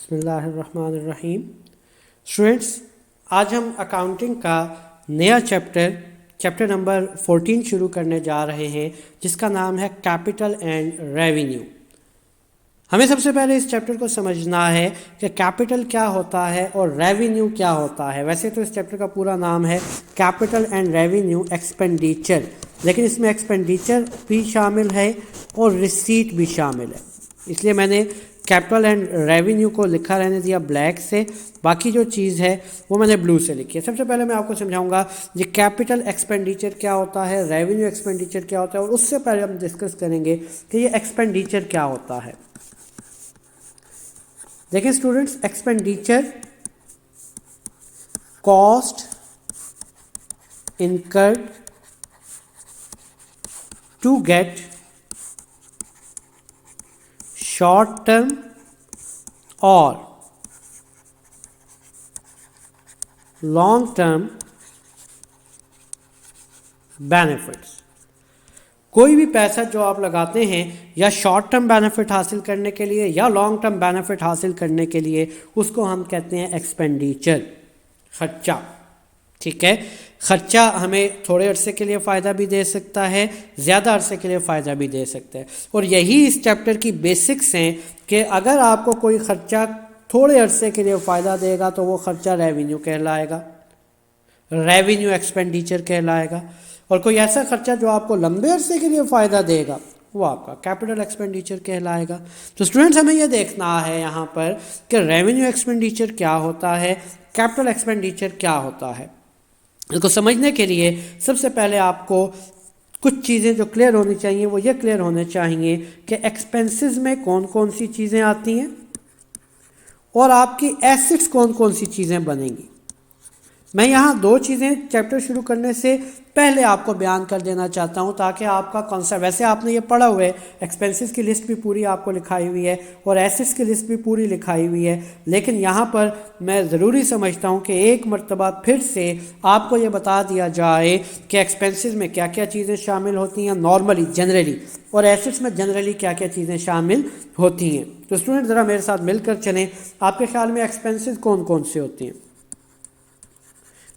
बिस्मिल्लाहिर्रहमानिर्रहीम। स्टूडेंट्स, आज हम अकाउंटिंग का नया चैप्टर नंबर 14 शुरू करने जा रहे हैं, जिसका नाम है कैपिटल एंड रेवेन्यू। हमें सबसे पहले इस चैप्टर को समझना है कि कैपिटल क्या होता है और रेवेन्यू क्या होता है। वैसे तो इस चैप्टर का पूरा नाम है कैपिटल एंड रेवेन्यू एक्सपेंडिचर, लेकिन इसमें एक्सपेंडिचर भी शामिल है और रिसीट भी शामिल है, इसलिए मैंने कैपिटल एंड रेवेन्यू को लिखा रहने दिया ब्लैक से, बाकी जो चीज़ है वो मैंने ब्लू से लिखी है। सबसे पहले मैं आपको समझाऊंगा ये कैपिटल एक्सपेंडिचर क्या होता है, रेवेन्यू एक्सपेंडिचर क्या होता है, और उससे पहले हम डिस्कस करेंगे कि ये एक्सपेंडिचर क्या होता है। देखिए students, expenditure cost incurred to get short term और लॉन्ग टर्म बेनिफिट्स। कोई भी पैसा जो आप लगाते हैं या शॉर्ट टर्म बेनिफिट हासिल करने के लिए या लॉन्ग टर्म बेनिफिट हासिल करने के लिए, उसको हम कहते हैं एक्सपेंडिचर, खर्चा। ठीक है, खर्चा हमें थोड़े अरसे के लिए फ़ायदा भी दे सकता है, ज़्यादा अरसे के लिए फ़ायदा भी दे सकता है। और यही इस चैप्टर की बेसिक्स हैं कि अगर आपको कोई खर्चा थोड़े अरसे के लिए फ़ायदा देगा तो वो खर्चा रेवेन्यू कहलाएगा, रेवेन्यू एक्सपेंडिचर कहलाएगा। और कोई ऐसा खर्चा जो आपको लंबे अरसे के लिए फ़ायदा देगा वो आपका कैपिटल एक्सपेंडिचर कहलाएगा। तो स्टूडेंट्स, हमें यह देखना है यहाँ पर कि रेवेन्यू एक्सपेंडिचर क्या होता है, कैपिटल एक्सपेंडिचर क्या होता है। इसको समझने के लिए सबसे पहले आपको कुछ चीज़ें जो क्लियर होनी चाहिए वो ये क्लियर होने चाहिए कि एक्सपेंसेस में कौन कौन सी चीज़ें आती हैं और आपकी एसेट्स कौन कौन सी चीज़ें बनेंगी। मैं यहाँ दो चीज़ें चैप्टर शुरू करने से पहले आपको बयान कर देना चाहता हूँ, ताकि आपका कॉन्सेप्ट, वैसे आपने ये पढ़ा हुआ है, एक्सपेंसेस की लिस्ट भी पूरी आपको लिखाई हुई है और एसेट्स की लिस्ट भी पूरी लिखाई हुई है, लेकिन यहाँ पर मैं ज़रूरी समझता हूँ कि एक मरतबा फिर से आपको ये बता दिया जाए कि एक्सपेंसेस में क्या क्या चीज़ें शामिल होती हैं नॉर्मली, जनरली, और एसेट्स में जनरली क्या क्या चीज़ें शामिल होती हैं। तो स्टूडेंट, ज़रा मेरे साथ मिलकर चलें। आपके ख्याल में एक्सपेंसेस कौन कौन से होती हैं?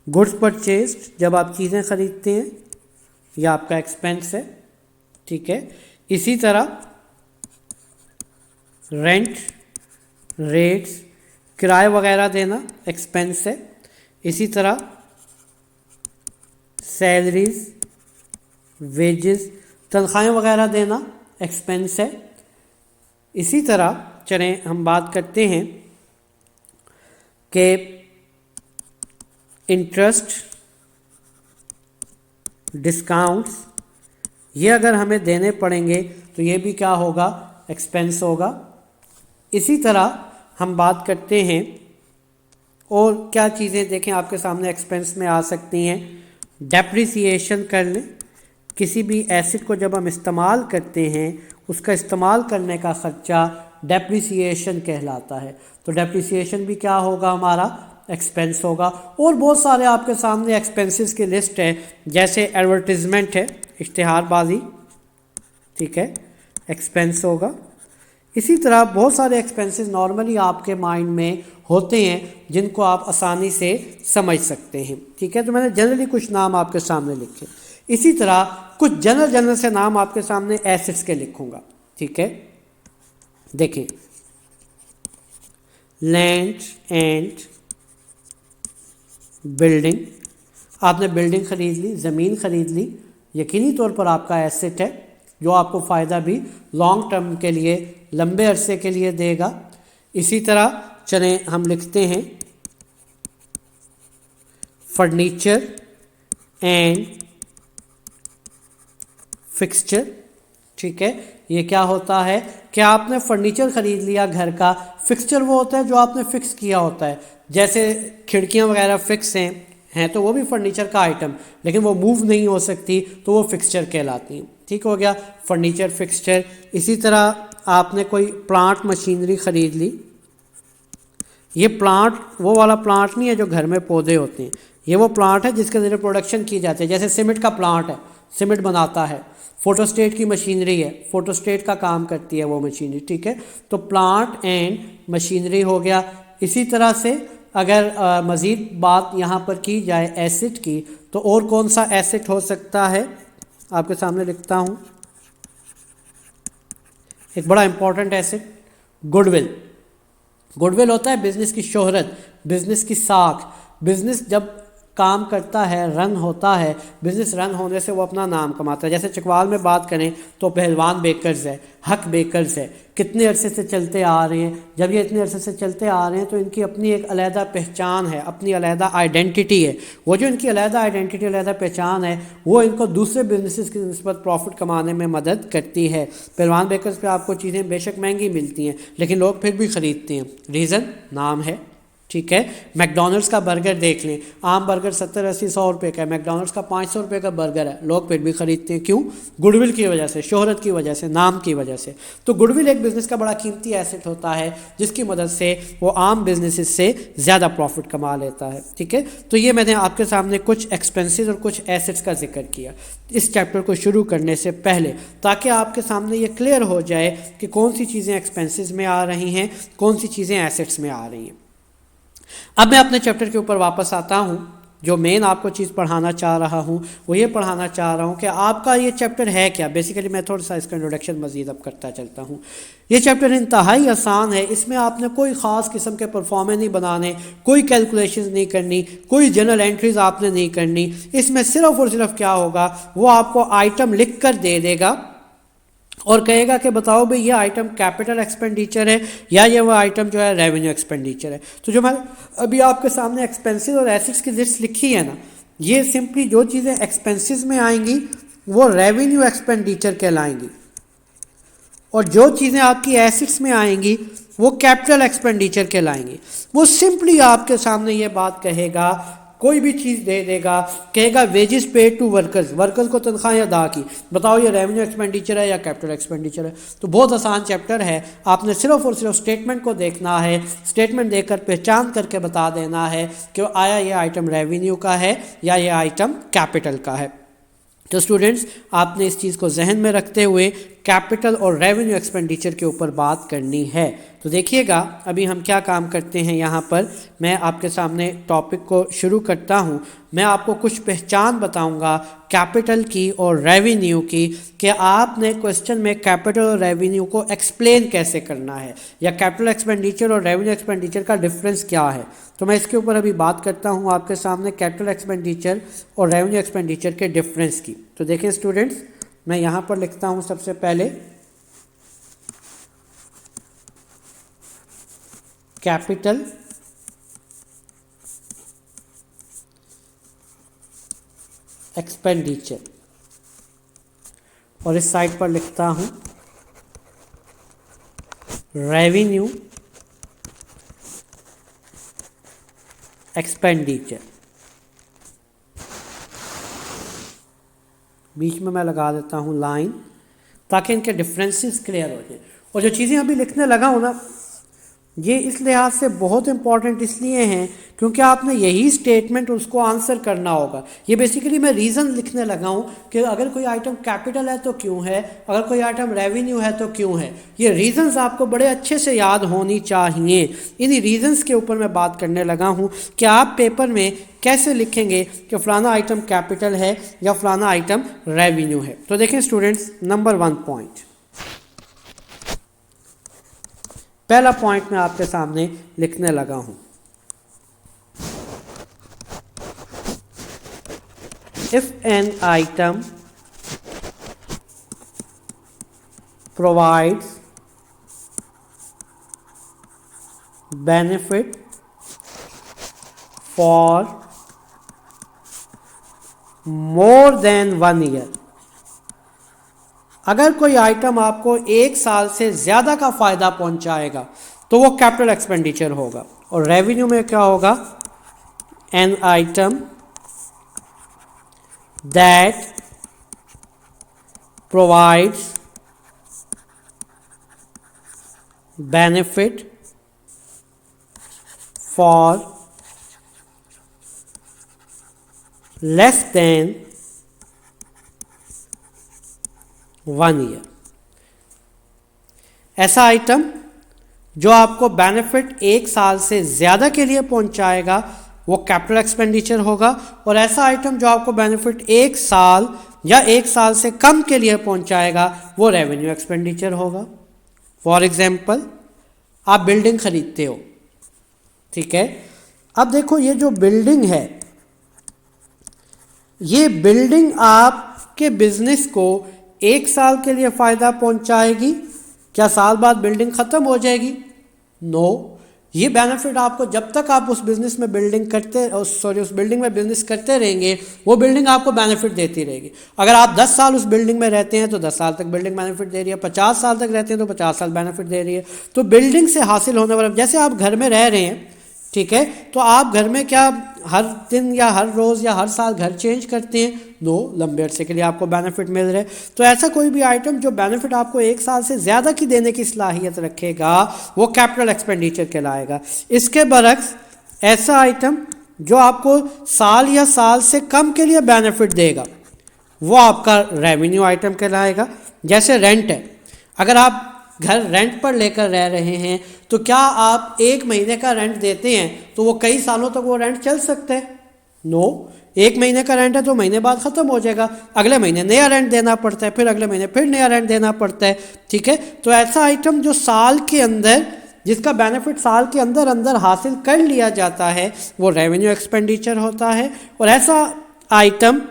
गुड्स परचेज्ड, जब आप चीज़ें ख़रीदते हैं, यह आपका एक्सपेंस है। ठीक है, इसी तरह रेंट, रेट्स, किराए वगैरह देना एक्सपेंस है। इसी तरह सैलरीज, वेजेस, तनख्वाहें वगैरह देना एक्सपेंस है। इसी तरह चलें हम बात करते हैं कि इंटरेस्ट, डिस्काउंट्स, ये अगर हमें देने पड़ेंगे तो ये भी क्या होगा, एक्सपेंस होगा। इसी तरह हम बात करते हैं और क्या चीज़ें देखें आपके सामने एक्सपेंस में आ सकती हैं। डेप्रिसिएशन कर लें, किसी भी एसेट को जब हम इस्तेमाल करते हैं उसका इस्तेमाल करने का ख़र्चा डेप्रिसिएशन कहलाता है। तो डेप्रिसिएशन भी क्या होगा, हमारा एक्सपेंस होगा। और बहुत सारे आपके सामने एक्सपेंसेस की लिस्ट है, जैसे एडवर्टिजमेंट है, इश्तिहारबाजी, ठीक है, एक्सपेंस होगा। इसी तरह बहुत सारे एक्सपेंसेस नॉर्मली आपके माइंड में होते हैं जिनको आप आसानी से समझ सकते हैं। ठीक है, तो मैंने जनरली कुछ नाम आपके सामने लिखे। इसी तरह कुछ जनरल से नाम आपके सामने एसेट्स के लिखूंगा। ठीक है, देखें, लैंड एंड बिल्डिंग, आपने बिल्डिंग ख़रीद ली, ज़मीन ख़रीद ली, यकीनी तौर पर आपका एसेट है जो आपको फ़ायदा भी लॉन्ग टर्म के लिए, लंबे अरसे के लिए देगा। इसी तरह चलें हम लिखते हैं फर्नीचर एंड फिक्सचर। ठीक है, ये क्या होता है कि आपने फर्नीचर ख़रीद लिया घर का, फिक्सचर वो होता है जो आपने फ़िक्स किया होता है, जैसे खिड़कियां वगैरह फिक्स हैं तो वो भी फर्नीचर का आइटम, लेकिन वो मूव नहीं हो सकती तो वो फिक्सचर कहलाती हैं। ठीक हो गया, फर्नीचर, फिक्सचर। इसी तरह आपने कोई प्लांट मशीनरी ख़रीद ली, ये प्लांट वो वाला प्लांट नहीं है जो घर में पौधे होते हैं, ये वो प्लांट है जिसके ज़रिए प्रोडक्शन की जाती है। जैसे सीमेंट का प्लांट है, सीमेंट बनाता है, फोटोस्टेट की मशीनरी है, फोटोस्टेट का काम करती है वो मशीनरी। ठीक है, तो प्लांट एंड मशीनरी हो गया। इसी तरह से अगर मज़ीद बात यहाँ पर की जाए एसेट की, तो और कौन सा एसेट हो सकता है, आपके सामने लिखता हूँ। एक बड़ा इंपॉर्टेंट एसेट गुडविल। गुडविल होता है बिजनेस की शोहरत, बिजनेस की साख। बिजनेस जब काम करता है, रन होता है, बिजनेस रन होने से वो अपना नाम कमाता है। जैसे चकवाल में बात करें तो पहलवान बेकर्स है, हक बेकर्स है, कितने अरसे से चलते आ रहे हैं। जब ये इतने अरसे से चलते आ रहे हैं तो इनकी अपनी एक अलहदा पहचान है, अपनी अलहदा आइडेंटिटी है। वो जो इनकी अलहदा आइडेंटिटी, अलहदा पहचान है, वो इनको दूसरे बिजनेसेस की निस्बत प्रॉफिट कमाने में मदद करती है। पहलवान बेकर्स पे आपको चीज़ें बेशक महंगी मिलती हैं, लेकिन लोग फिर भी ख़रीदते हैं। रीज़न नाम है, ठीक है। मैकडॉनल्ड्स का बर्गर देख लें, आम बर्गर 70-80-100 रुपये का है, मैकडॉनल्ड्स का 500 रुपये का बर्गर है, लोग फिर भी ख़रीदते हैं। क्यों? गुडविल की वजह से, शोहरत की वजह से, नाम की वजह से। तो गुडविल एक बिज़नेस का बड़ा कीमती एसेट होता है, जिसकी मदद से वो आम बिजनेसेस से ज़्यादा प्रॉफिट कमा लेता है, ठीक है। तो ये मैंने आपके सामने कुछ एक्सपेंसेस और कुछ एसेट्स का जिक्र किया इस चैप्टर को शुरू करने से पहले, ताकि आपके सामने ये क्लियर हो जाए कि कौन सी चीज़ें एक्सपेंसेस में आ रही हैं, कौन सी चीज़ें एसेट्स में आ रही हैं। अब मैं अपने चैप्टर के ऊपर वापस आता हूँ। जो मेन आपको चीज़ पढ़ाना चाह रहा हूँ वो ये पढ़ाना चाह रहा हूँ कि आपका ये चैप्टर है क्या। बेसिकली मैं थोड़ा सा इसका इंट्रोडक्शन मज़ीद अब करता चलता हूँ। ये चैप्टर इंतहाई आसान है, इसमें आपने कोई ख़ास किस्म के परफॉर्मेंस नहीं बनाने, कोई कैलकुलेशंस नहीं करनी, कोई जनरल एंट्रीज आपने नहीं करनी। इसमें सिर्फ और सिर्फ क्या होगा, वो आपको आइटम लिख कर दे देगा और कहेगा कि बताओ भाई ये आइटम कैपिटल एक्सपेंडिचर है या ये वो आइटम जो है रेवेन्यू एक्सपेंडिचर है। तो जो मैं अभी आपके सामने एक्सपेंसेस और एसेट्स की लिस्ट लिखी है ना, ये सिंपली जो चीज़ें एक्सपेंसेस में आएंगी वो रेवेन्यू एक्सपेंडिचर कहलाएंगी, और जो चीज़ें आपकी एसेट्स में आएंगी वो कैपिटल एक्सपेंडिचर कहलाएंगी। वो सिंपली आपके सामने ये बात कहेगा, कोई भी चीज़ दे देगा, कहेगा wages paid to workers, workers को तनख्वाहें अदा की, बताओ ये रेवेन्यू एक्सपेंडिचर है या कैपिटल एक्सपेंडिचर है। तो बहुत आसान चैप्टर है, आपने सिर्फ और सिर्फ स्टेटमेंट को देखना है, स्टेटमेंट देखकर पहचान करके बता देना है कि आया ये आइटम रेवेन्यू का है या ये आइटम कैपिटल का है। तो स्टूडेंट्स, आपने इस चीज़ को जहन में रखते हुए कैपिटल और रेवेन्यू एक्सपेंडिचर के ऊपर बात करनी है। तो देखिएगा अभी हम क्या काम करते हैं। यहाँ पर मैं आपके सामने टॉपिक को शुरू करता हूँ। मैं आपको कुछ पहचान बताऊँगा कैपिटल की और रेवेन्यू की, कि आपने क्वेश्चन में कैपिटल और रेवेन्यू को एक्सप्लेन कैसे करना है, या कैपिटल एक्सपेंडिचर और रेवेन्यू एक्सपेंडिचर का डिफरेंस क्या है। तो मैं इसके ऊपर अभी बात करता हूँ आपके सामने कैपिटल एक्सपेंडिचर और रेवेन्यू एक्सपेंडिचर के डिफरेंस की। तो देखिए स्टूडेंट्स, मैं यहाँ पर लिखता हूँ सबसे पहले कैपिटल एक्सपेंडिचर, और इस साइड पर लिखता हूँ रेवेन्यू एक्सपेंडिचर। बीच में मैं लगा देता हूँ लाइन, ताकि इनके डिफरेंसेस क्लियर हो जाए। और जो चीज़ें अभी लिखने लगा हूँ ना, ये इस लिहाज से बहुत इंपॉर्टेंट इसलिए हैं क्योंकि आपने यही स्टेटमेंट उसको आंसर करना होगा। ये बेसिकली मैं रीज़न लिखने लगा हूँ कि अगर कोई आइटम कैपिटल है तो क्यों है, अगर कोई आइटम रेवेन्यू है तो क्यों है। ये रीजंस आपको बड़े अच्छे से याद होनी चाहिए। इन्हीं रीजंस के ऊपर मैं बात करने लगा हूँ कि आप पेपर में कैसे लिखेंगे कि फ़लाना आइटम कैपिटल है या फ़लाना आइटम रेवेन्यू है। तो देखें स्टूडेंट्स, नंबर 1 पॉइंट, पहला पॉइंट मैं आपके सामने लिखने लगा हूं। If an item provides benefit for more than 1 year, अगर कोई आइटम आपको 1 साल से ज़्यादा का फ़ायदा पहुंचाएगा तो वो कैपिटल एक्सपेंडिचर होगा। और रेवेन्यू में क्या होगा, N item that provides benefit for less than 1 year. ऐसा आइटम जो आपको बेनिफिट 1 साल से ज़्यादा के लिए पहुंचाएगा वो कैपिटल एक्सपेंडिचर होगा, और ऐसा आइटम जो आपको बेनिफिट 1 साल या 1 साल से कम के लिए पहुंचाएगा वो रेवेन्यू एक्सपेंडिचर होगा। फॉर एग्जाम्पल, आप बिल्डिंग खरीदते हो, ठीक है। अब देखो ये जो बिल्डिंग है, ये बिल्डिंग आपके बिजनेस को 1 साल के लिए फ़ायदा पहुंचाएगी। क्या साल बाद बिल्डिंग ख़त्म हो जाएगी? नो। ये बेनिफिट आपको जब तक आप उस बिज़नेस में उस बिल्डिंग में बिज़नेस करते रहेंगे, वो बिल्डिंग आपको बेनिफिट देती रहेगी। अगर आप 10 साल उस बिल्डिंग में रहते हैं तो 10 साल तक बिल्डिंग बेनिफिट दे रही है, 50 साल तक रहते हैं तो 50 साल बेनिफिट दे रही है। तो बिल्डिंग से हासिल होने वाला, जैसे आप घर में रह रहे हैं, ठीक है, तो आप घर में क्या हर दिन या हर रोज़ या हर साल घर चेंज करते हैं? नो, लंबे अरसे के लिए आपको बेनिफिट मिल रहा है। तो ऐसा कोई भी आइटम जो बेनिफिट आपको 1 साल से ज़्यादा की देने की सलाहियत रखेगा वो कैपिटल एक्सपेंडिचर कहलाएगा। इसके बरक्स ऐसा आइटम जो आपको साल या साल से कम के लिए बेनिफिट देगा वो आपका रेवेन्यू आइटम कहलाएगा। जैसे रेंट है, अगर आप घर रेंट पर लेकर रह रहे हैं तो क्या आप 1 महीने का रेंट देते हैं तो वो कई सालों तक वो रेंट चल सकता है? नो। 1 महीने का रेंट है तो महीने बाद ख़त्म हो जाएगा, अगले महीने नया रेंट देना पड़ता है, फिर अगले महीने फिर नया रेंट देना पड़ता है, ठीक है। तो ऐसा आइटम जो साल के अंदर, जिसका बेनिफिट साल के अंदर अंदर हासिल कर लिया जाता है वो रेवेन्यू एक्सपेंडिचर होता है। और ऐसा आइटम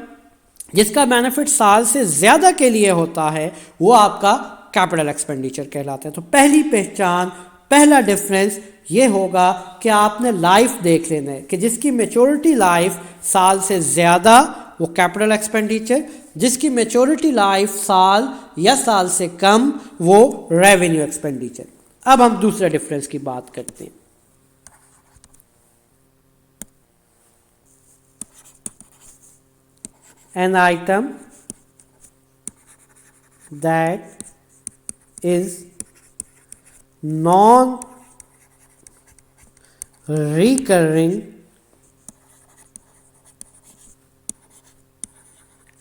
जिसका बेनिफिट साल से ज़्यादा के लिए होता है वो आपका कैपिटल एक्सपेंडिचर कहलाता है। तो पहली पहचान, पहला डिफरेंस ये होगा कि आपने लाइफ देख लेना है कि जिसकी मैच्योरिटी लाइफ साल से ज़्यादा वो कैपिटल एक्सपेंडिचर, जिसकी मैच्योरिटी लाइफ साल या साल से कम वो रेवेन्यू एक्सपेंडिचर। अब हम दूसरे डिफरेंस की बात करते हैं। N item that is non-recurring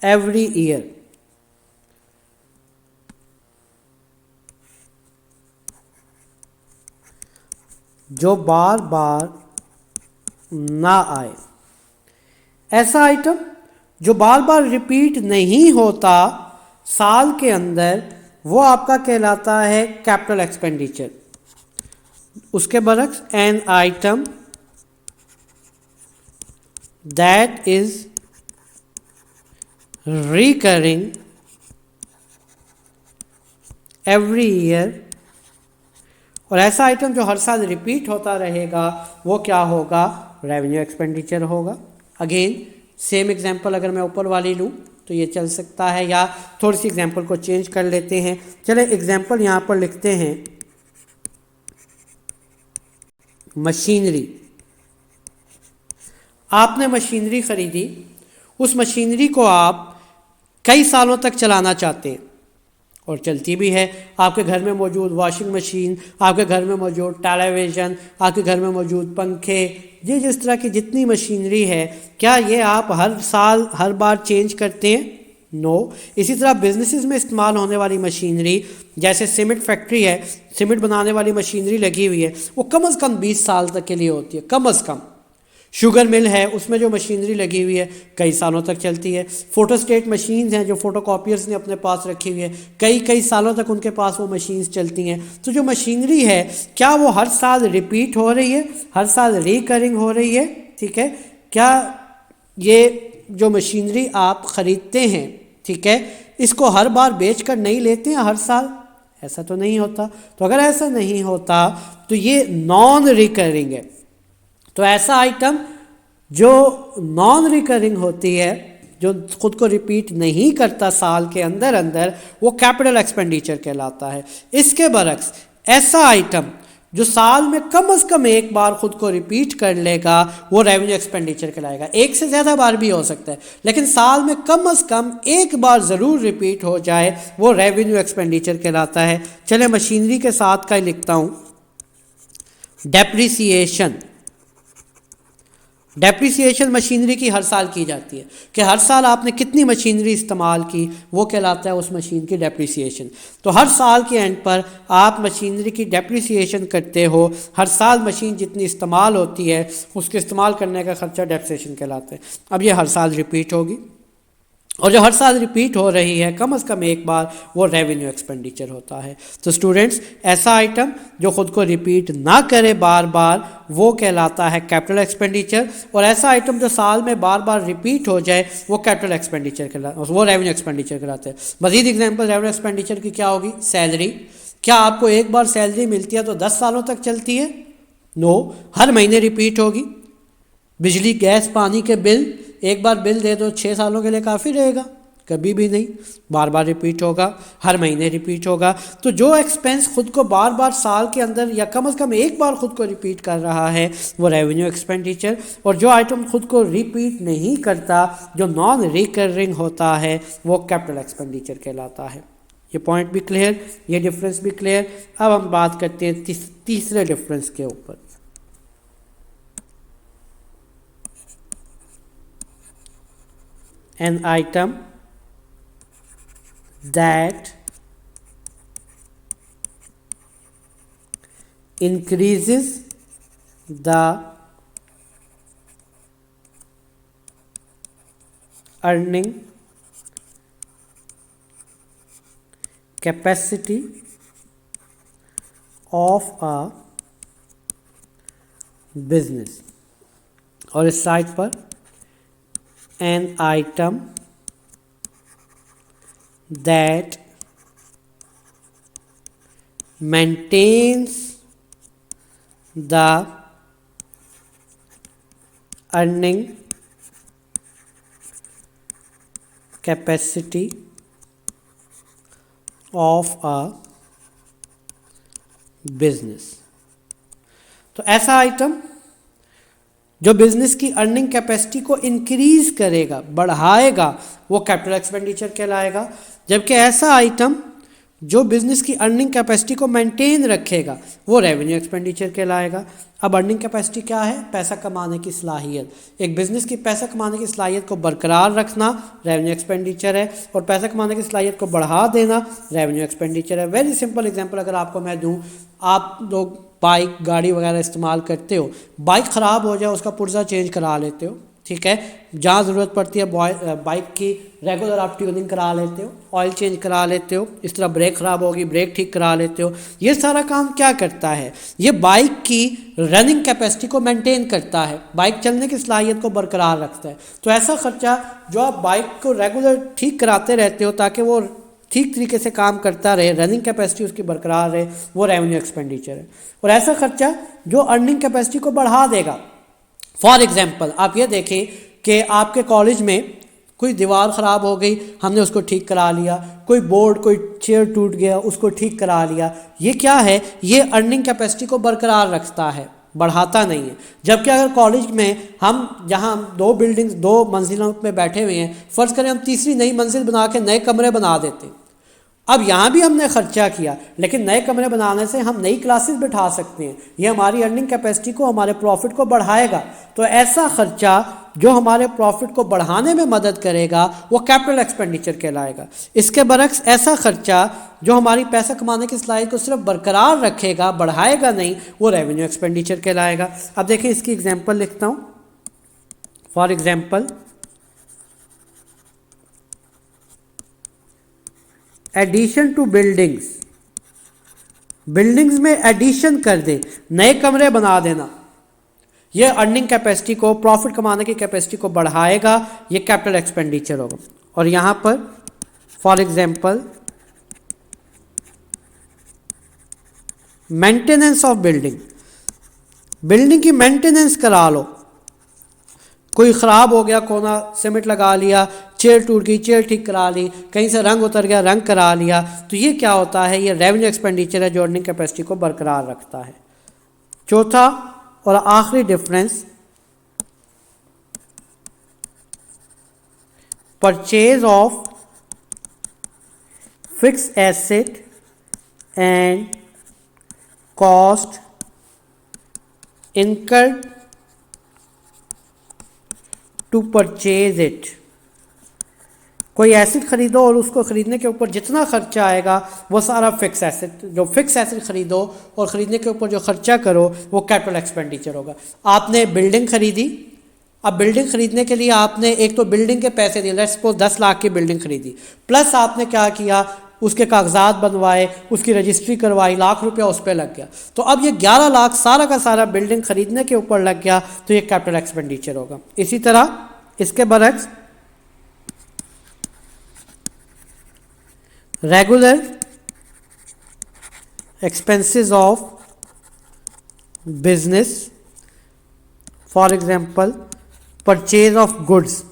every year, जो बार बार ना आए। ऐसा आइटम जो बार बार रिपीट नहीं होता साल के अंदर वो आपका कहलाता है कैपिटल एक्सपेंडिचर। उसके बरक्स an item that is recurring every year, और ऐसा आइटम जो हर साल रिपीट होता रहेगा वो क्या होगा? रेवेन्यू एक्सपेंडिचर होगा। अगेन सेम एग्जांपल अगर मैं ऊपर वाली लूँ तो ये चल सकता है, या थोड़ी सी एग्जांपल को चेंज कर लेते हैं। चले एग्जांपल यहाँ पर लिखते हैं मशीनरी। आपने मशीनरी खरीदी, उस मशीनरी को आप कई सालों तक चलाना चाहते हैं और चलती भी है। आपके घर में मौजूद वॉशिंग मशीन, आपके घर में मौजूद टेलीविज़न, आपके घर में मौजूद पंखे, ये जिस तरह की जितनी मशीनरी है, क्या ये आप हर साल हर बार चेंज करते हैं? नो। इसी तरह बिजनेसेस में इस्तेमाल होने वाली मशीनरी, जैसे सीमेंट फैक्ट्री है, सीमेंट बनाने वाली मशीनरी लगी हुई है, वो कम से कम 20 साल तक के लिए होती है, कम से कम। शुगर मिल है, उसमें जो मशीनरी लगी हुई है कई सालों तक चलती है। फोटोस्टेट मशीन्स हैं जो फोटोकॉपियर्स ने अपने पास रखी हुई है, कई कई सालों तक उनके पास वो मशीन्स चलती हैं। तो जो मशीनरी है क्या वो हर साल रिपीट हो रही है, हर साल रिकरिंग हो रही है? ठीक है, क्या ये जो मशीनरी आप ख़रीदते हैं, ठीक है, इसको हर बार बेच कर नहीं लेते हैं हर साल? ऐसा तो नहीं होता। तो अगर ऐसा नहीं होता तो ये नॉन रिकरिंग है। तो ऐसा आइटम जो नॉन रिकरिंग होती है, जो खुद को रिपीट नहीं करता साल के अंदर अंदर, वो कैपिटल एक्सपेंडिचर कहलाता है। इसके बरक्स ऐसा आइटम जो साल में कम से कम एक बार खुद को रिपीट कर लेगा वो रेवेन्यू एक्सपेंडिचर कहलाएगा। एक से ज़्यादा बार भी हो सकता है, लेकिन साल में कम से कम एक बार ज़रूर रिपीट हो जाए वो रेवेन्यू एक्सपेंडिचर कहलाता है। चले मशीनरी के साथ का ही लिखता हूँ, डेप्रिसिएशन। डेप्रिसिएशन मशीनरी की हर साल की जाती है कि हर साल आपने कितनी मशीनरी इस्तेमाल की, वो कहलाता है उस मशीन की डेप्रिसिएशन। तो हर साल के एंड पर आप मशीनरी की डेप्रिसिएशन करते हो, हर साल मशीन जितनी इस्तेमाल होती है उसके इस्तेमाल करने का खर्चा डेप्रिसिएशन कहलाता है। अब ये हर साल रिपीट होगी, और जो हर साल रिपीट हो रही है कम से कम एक बार, वो रेवेन्यू एक्सपेंडिचर होता है। तो स्टूडेंट्स, ऐसा आइटम जो खुद को रिपीट ना करे बार बार, वो कहलाता है कैपिटल एक्सपेंडिचर, और ऐसा आइटम जो साल में बार बार रिपीट हो जाए वो कैपिटल एक्सपेंडिचर कहलाता है, वो रेवेन्यू एक्सपेंडिचर कहलाते हैं। मजीद एग्जाम्पल रेवेन्यू एक्सपेंडिचर की क्या होगी? सैलरी। क्या आपको एक बार सैलरी मिलती है तो 10 सालों तक चलती है? नो, हर महीने रिपीट होगी। बिजली गैस पानी के बिल, एक बार बिल दे दो 6 सालों के लिए काफ़ी रहेगा? कभी भी नहीं, बार बार रिपीट होगा, हर महीने रिपीट होगा। तो जो एक्सपेंस खुद को बार बार साल के अंदर या कम से कम एक बार खुद को रिपीट कर रहा है वो रेवेन्यू एक्सपेंडिचर, और जो आइटम खुद को रिपीट नहीं करता, जो नॉन रिकरिंग होता है, वो कैपिटल एक्सपेंडिचर कहलाता है। ये पॉइंट भी क्लियर, ये डिफरेंस भी क्लियर। अब हम बात करते हैं तीसरे डिफरेंस के ऊपर। An item that increases the earning capacity of a business, और इस साइड पर an item that maintains the earning capacity of a business। तो ऐसा आइटम जो बिजनेस की अर्निंग कैपेसिटी को इंक्रीज करेगा, बढ़ाएगा, वो कैपिटल एक्सपेंडिचर कहलाएगा। जबकि ऐसा आइटम जो बिजनेस की अर्निंग कैपेसिटी को मेंटेन रखेगा, वो रेवेन्यू एक्सपेंडिचर कहलाएगा। अब अर्निंग कैपेसिटी क्या है? पैसा कमाने की सलाहियत। एक बिजनेस की पैसा कमाने की सलाहियत को बरकरार रखना रेवेन्यू एक्सपेंडिचर है, और पैसा कमाने की सलाहियत को बढ़ा देना रेवेन्यू एक्सपेंडिचर है। वेरी सिंपल एग्जांपल अगर आपको मैं दूं, आप लोग बाइक गाड़ी वगैरह इस्तेमाल करते हो, बाइक ख़राब हो जाए उसका पुर्जा चेंज करा लेते हो, ठीक है। जहाँ ज़रूरत पड़ती है बाइक की रेगुलर आप ट्यूनिंग करा लेते हो, ऑयल चेंज करा लेते हो। इस तरह ब्रेक ख़राब होगी, ब्रेक ठीक करा लेते हो। ये सारा काम क्या करता है? ये बाइक की रनिंग कैपेसिटी को मेंटेन करता है, बाइक चलने की सलाहियत को बरकरार रखता है। तो ऐसा ख़र्चा जो आप बाइक को रेगुलर ठीक कराते रहते हो ताकि वो ठीक तरीके से काम करता रहे, रनिंग कैपेसिटी उसकी बरकरार रहे, वो रेवेन्यू एक्सपेंडिचर है। और ऐसा खर्चा जो अर्निंग कैपेसिटी को बढ़ा देगा, फॉर एग्जांपल आप ये देखें कि आपके कॉलेज में कोई दीवार ख़राब हो गई, हमने उसको ठीक करा लिया, कोई बोर्ड कोई चेयर टूट गया उसको ठीक करा लिया। ये क्या है? ये अर्निंग कैपेसिटी को बरकरार रखता है, बढ़ाता नहीं है। जबकि अगर कॉलेज में हम जहाँ 2 मंजिलों में बैठे हुए हैं, फ़र्ज़ करें हम तीसरी नई मंजिल बना के नए कमरे बना देते हैं। अब यहाँ भी हमने खर्चा किया, लेकिन नए कमरे बनाने से हम नई क्लासेस बिठा सकते हैं, ये हमारी अर्निंग कैपेसिटी को, हमारे प्रॉफिट को बढ़ाएगा। तो ऐसा खर्चा जो हमारे प्रॉफिट को बढ़ाने में मदद करेगा वो कैपिटल एक्सपेंडिचर कहलाएगा। इसके बरक्स ऐसा खर्चा जो हमारी पैसा कमाने की सलाहियत को सिर्फ बरकरार रखेगा, बढ़ाएगा नहीं, वो रेवेन्यू एक्सपेंडिचर कहलाएगा। अब देखें इसकी एग्जाम्पल लिखता हूँ। For example, addition to buildings, buildings में एडिशन कर दे, नए कमरे बना देना, ये अर्निंग कैपेसिटी को, प्रॉफिट कमाने की कैपेसिटी को बढ़ाएगा, ये कैपिटल एक्सपेंडिचर होगा। और यहाँ पर for example maintenance of building, building की मेंटेनेंस करा लो, कोई ख़राब हो गया कोना, सीमेंट लगा लिया, चेयर टूट गई, चेयर ठीक करा ली, कहीं से रंग उतर गया, रंग करा लिया। तो ये क्या होता है? ये रेवेन्यू एक्सपेंडिचर है जो अर्निंग कैपेसिटी को बरकरार रखता है। चौथा और आखिरी difference, purchase of fix asset and cost incurred to purchase it. कोई एसेट खरीदो और उसको खरीदने के ऊपर जितना खर्चा आएगा वो सारा फिक्स एसेट, जो फिक्स एसेट खरीदो और खरीदने के ऊपर जो खर्चा करो वो कैपिटल एक्सपेंडिचर होगा। आपने बिल्डिंग खरीदी, अब बिल्डिंग खरीदने के लिए आपने एक तो बिल्डिंग के पैसे दिए, लेट्स सपोज 10 लाख की बिल्डिंग खरीदी, प्लस आपने क्या किया, उसके कागजात बनवाए, उसकी रजिस्ट्री करवाई, लाख रुपया उस पर लग गया। तो अब ये 11 लाख सारा का सारा बिल्डिंग खरीदने के ऊपर लग गया, तो ये कैपिटल एक्सपेंडिचर होगा। इसी तरह इसके बरक्स regular expenses of business, for example purchase of goods,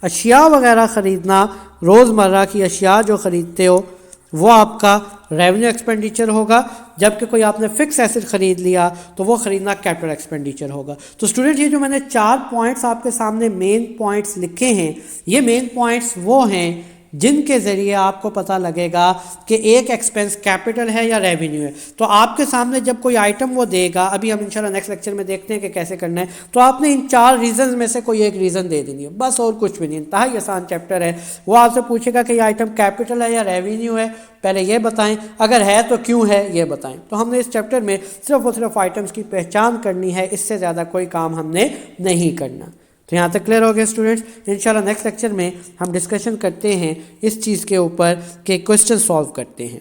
अशिया वगैरह ख़रीदना, रोज़मर्रा की अशिया जो ख़रीदते हो वो आपका रेवेन्यू एक्सपेंडिचर होगा, जबकि कोई आपने फिक्स एसेट ख़रीद लिया तो वो ख़रीदना कैपिटल एक्सपेंडिचर होगा। तो स्टूडेंट ये जो मैंने 4 पॉइंट्स आपके सामने मेन पॉइंट्स लिखे हैं, ये मेन पॉइंट्स वो हैं जिनके ज़रिए आपको पता लगेगा कि एक एक्सपेंस कैपिटल है या रेवेन्यू है। तो आपके सामने जब कोई आइटम वो देगा, अभी हम इंशाल्लाह नेक्स्ट लेक्चर में देखते हैं कि कैसे करना है, तो आपने इन 4 रीज़न्स में से कोई एक रीज़न दे देनी है, बस और कुछ भी नहीं। इंतहाई आसान चैप्टर है। वो आपसे पूछेगा कि ये आइटम कैपिटल है या रेवेन्यू है, पहले ये बताएं, अगर है तो क्यों है ये बताएं। तो हमने इस चैप्टर में सिर्फ और सिर्फ आइटम्स की पहचान करनी है, इससे ज़्यादा कोई काम हमने नहीं करना। तो यहाँ तक क्लियर हो गया स्टूडेंट्स। इंशाल्लाह नेक्स्ट लेक्चर में हम डिस्कशन करते हैं इस चीज़ के ऊपर कि क्वेश्चन सॉल्व करते हैं।